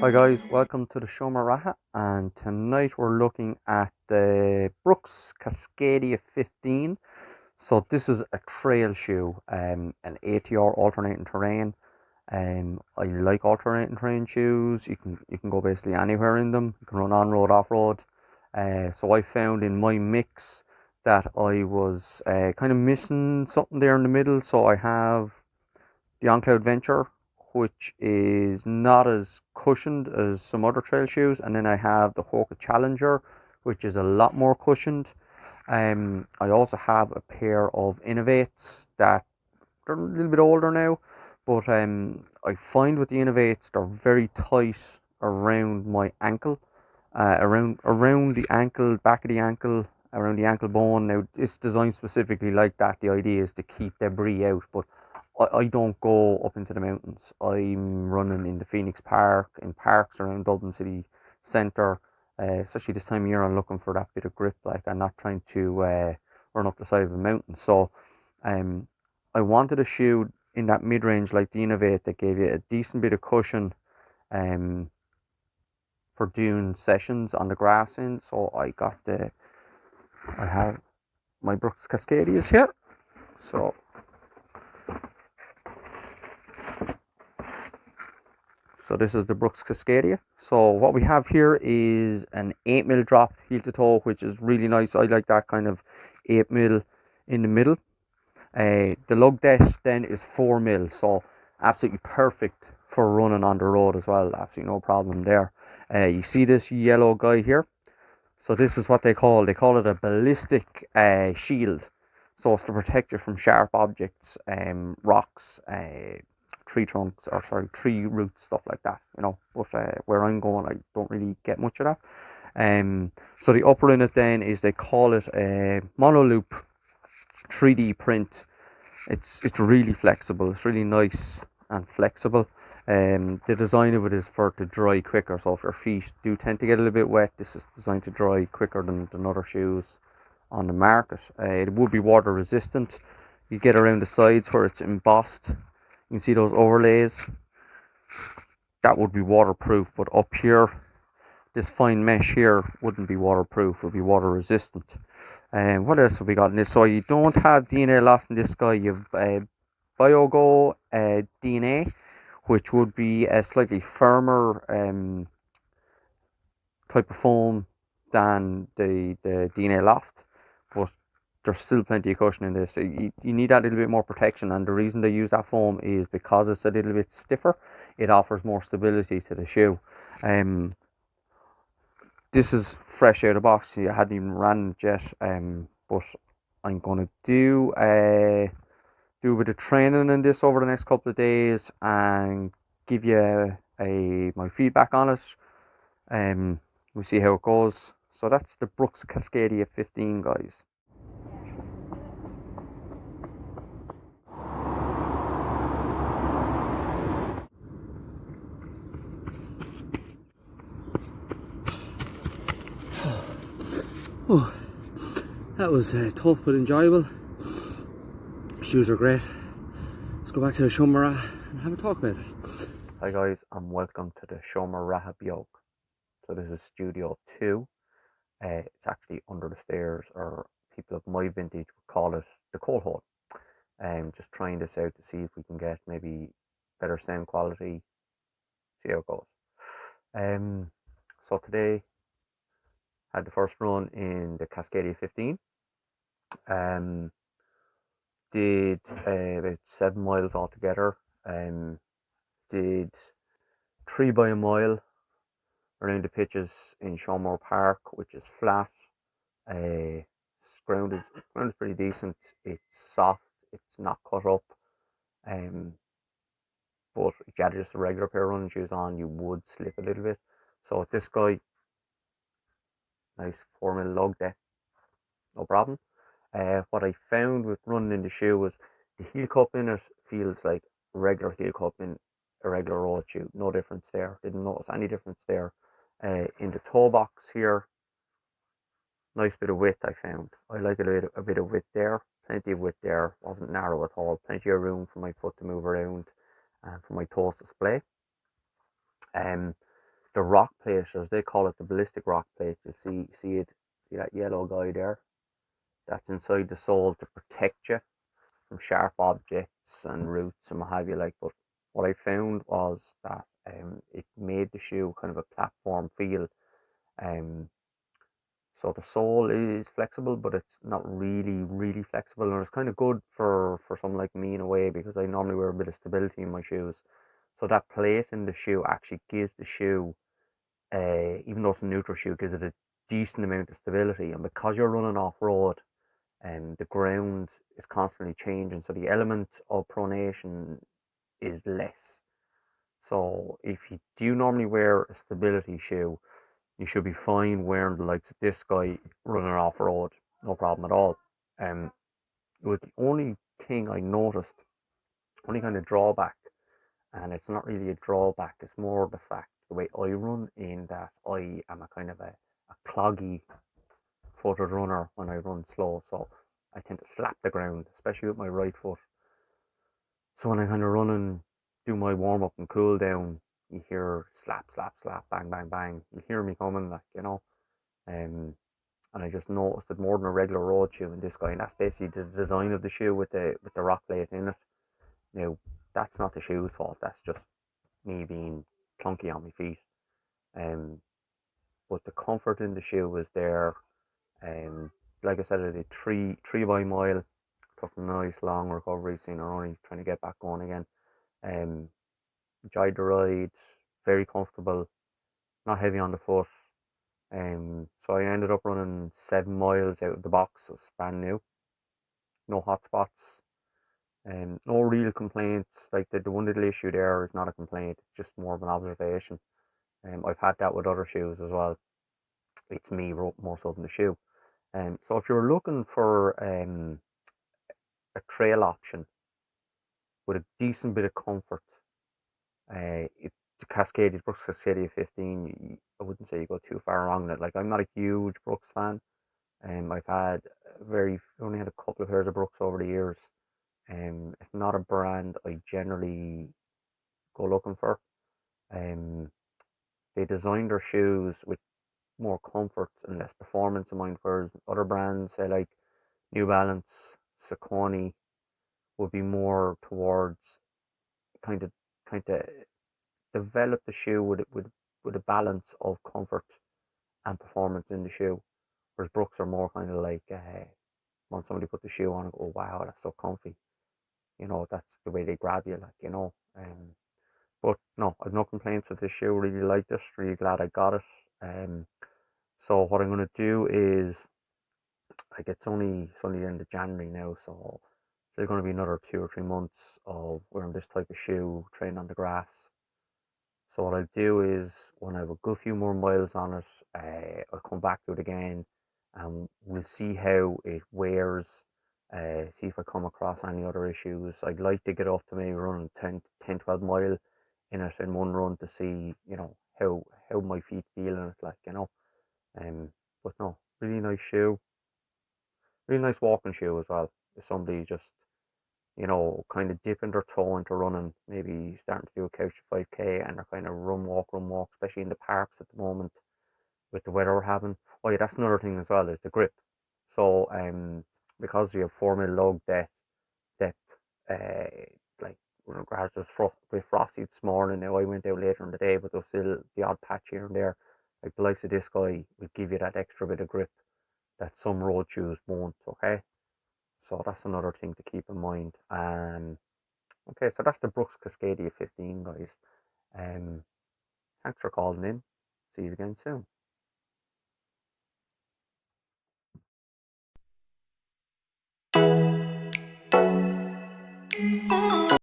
Hi guys, welcome to the show Maraha, and tonight we're looking at the Brooks Cascadia 15. So this is a trail shoe, an ATR alternating terrain. I like alternating terrain shoes. You can go basically anywhere in them. You can run on road, off road. So I found in my mix that I was kind of missing something there in the middle. So I have the OnCloud Venture, which is not as cushioned as some other trail shoes, and then I have the Hoka Challenger, which is a lot more cushioned. I also have a pair of Innovates that they're a little bit older now, but I find with the Innovates they're very tight around my ankle, around the ankle, back of the ankle, around the ankle bone. Now it's designed specifically like that. The idea is to keep debris out, but I don't go up into the mountains. I'm running in the Phoenix Park, in parks around Dublin City Centre. Especially this time of year, I'm looking for that bit of grip. Like I'm not trying to run up the side of a mountain. So, um, I wanted a shoe in that mid range like the Innovate that gave you a decent bit of cushion, um, for doing sessions on the grass in. So I have my Brooks Cascadias here. So So this is the Brooks Cascadia. So what we have here is an 8mm drop heel to toe, which is really nice. I like that kind of 8mm in the middle. The lug depth then is 4mm, so absolutely perfect for running on the road as well. Absolutely no problem there. You see this yellow guy here? So this is what they call it a ballistic shield. So it's to protect you from sharp objects, rocks, tree trunks, or sorry, tree roots, stuff like that. But where I'm going, I don't really get much of that. So the upper in it then is they call it a monoloop 3D print. It's really flexible. It's really nice and flexible. The design of it is for it to dry quicker. So if your feet do tend to get a little bit wet, this is designed to dry quicker than other shoes on the market. It would be water resistant. You get around the sides where it's embossed. You can see those overlays. That would be waterproof, but up here, this fine mesh here wouldn't be waterproof. It would be water resistant. And what else have we got in this? So you don't have DNA loft in this guy. You've BioGo DNA, which would be a slightly firmer type of foam than the DNA loft, but there's still plenty of cushion in this. So you need that little bit more protection, and the reason they use that foam is because it's a little bit stiffer. It offers more stability to the shoe. This is fresh out of the box. I hadn't even ran it yet, but I'm gonna do a bit of training in this over the next couple of days and give you my feedback on it. We'll see how it goes. So that's the Brooks Cascadia 15, guys. Oh, that was tough but enjoyable. Shoes are great. Let's go back to the Shumara and have a talk about it. Hi guys, and welcome to the Shomer Rahabiog. So this is Studio 2. It's actually under the stairs, or people of my vintage would call it the coal hole. Just trying this out to see if we can get maybe better sound quality, see how it goes. So today had the first run in the Cascadia 15. Did about 7 miles altogether. Did 3 by a mile around the pitches in Shawmore Park, which is flat. Ground is pretty decent. It's soft. It's not cut up. Um, but if you had just a regular pair of running shoes on, you would slip a little bit. So with this guy, nice 4mm lug there, no problem. What I found with running in the shoe was the heel cup in it feels like regular heel cup in a regular road shoe. No difference there. Didn't notice any difference there. In the toe box here, nice bit of width I found. I like a bit of width there. Plenty of width there. Wasn't narrow at all. Plenty of room for my foot to move around and for my toes to splay. Um, the rock plate, as they call it, the ballistic rock plate. You see it, see that yellow guy there? That's inside the sole to protect you from sharp objects and roots and what have you. Like, but what I found was that it made the shoe kind of a platform feel. Um, so the sole is flexible, but it's not really flexible, and it's kind of good for someone like me in a way because I normally wear a bit of stability in my shoes. So that plate in the shoe actually gives the shoe, even though it's a neutral shoe, gives it a decent amount of stability. And because you're running off road, and the ground is constantly changing, so the element of pronation is less. So if you do normally wear a stability shoe, you should be fine wearing the likes of this guy running off road, no problem at all. Um, it was the only thing I noticed, only kind of drawback, and it's not really a drawback. It's more the fact the way I run, in that I am a kind of a cloggy footed runner when I run slow, so I tend to slap the ground, especially with my right foot. So when I kind of run and do my warm up and cool down, you hear slap, slap, slap, bang, bang, bang. You hear me coming, like, you know. Um, and I just noticed it more than a regular road shoe in this guy, and that's basically the design of the shoe with the rock plate in it. Now, that's not the shoe's fault. That's just me being clunky on my feet. Um, but the comfort in the shoe was there. Like I said, I did three by mile. Took a nice long recovery, seeing her only trying to get back going again. Um, enjoyed the ride, very comfortable, not heavy on the foot. So I ended up running 7 miles out of the box, so it's brand new. No hot spots, no real complaints. Like the one little issue there is not a complaint; it's just more of an observation. I've had that with other shoes as well. It's me more so than the shoe. So if you're looking for a trail option with a decent bit of comfort, the Cascadia, Brooks Cascadia 15, I wouldn't say you go too far wrong in it. Like, I'm not a huge Brooks fan. I've had only had a couple of pairs of Brooks over the years. It's not a brand I generally go looking for. Um, they design their shoes with more comfort and less performance in mind, whereas other brands, say like New Balance, Saucony, would be more towards kind of kind of develop the shoe with a balance of comfort and performance in the shoe. Whereas Brooks are more kind of like, want somebody to put the shoe on and go, oh, wow, that's so comfy. You know, that's the way they grab you, like, you know. But no, I've no complaints with this shoe. Really like this. Really glad I got it. So what I'm gonna do is, like, it's only the end of January now, so there's gonna be another 2 or 3 months of wearing this type of shoe, training on the grass. So what I'll do is, when I have a good few more miles on it, I'll come back to it again, and we'll see how it wears. See if I come across any other issues. I'd like to get up to maybe running 12 mile in it in one run to see, you know, how my feet feel in it, like, you know. Um, but no, really nice shoe, really nice walking shoe as well. If somebody just, you know, kind of dipping their toe into running, maybe starting to do a couch 5K, and they're kind of run, walk, especially in the parks at the moment with the weather we're having. Oh yeah, that's another thing as well, is the grip. So because you have 4 mil lug depth, like with regards to with frosty this morning. Now I went out later in the day, but there's still the odd patch here and there. Like the likes of this guy will give you that extra bit of grip that some road shoes won't. Okay, so that's another thing to keep in mind. Okay, so that's the Brooks Cascadia 15, guys. Um, Thanks for calling in. See you again soon.